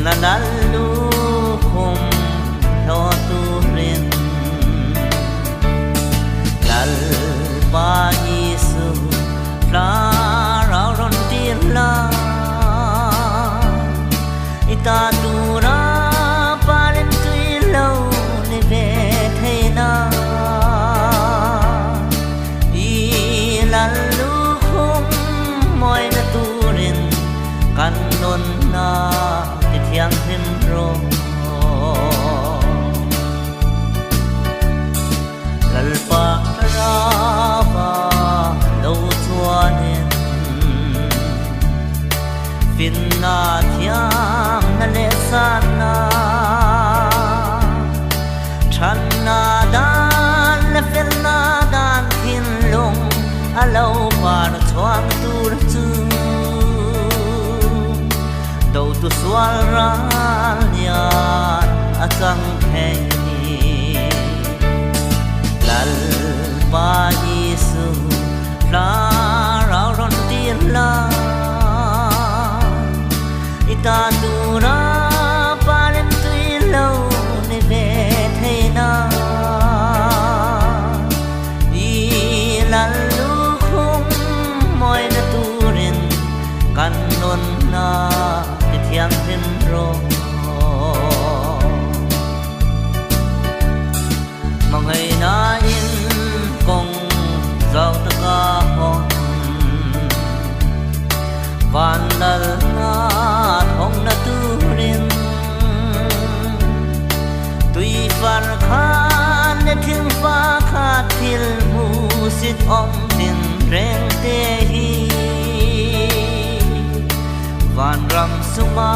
na nalu khum lo tu rin lal pa Giêsu la rao ron tin la ita tu ra pa len tui lâu ni ve thei na i lal lu khum moi na tu rin kan non na ti thiang hin ro lal pa ra ba lo chuan in fin na thiang na le san na than na dan le fel na dan hin lung a lo pa na chuan tu chu đâu tu xoal ra nhà a chang thei lal pa Giêsu la rao ron tin la ita tu ra pa len tui lâu ni ve thei na i lal lu khum moi na tu rin kan non na thiang hin ro mà ngày na in kong rau ta ka hon van dal na thong na tu rin tui far khan ne thing fa kha thil mu sit om tin reng te hi van ram suma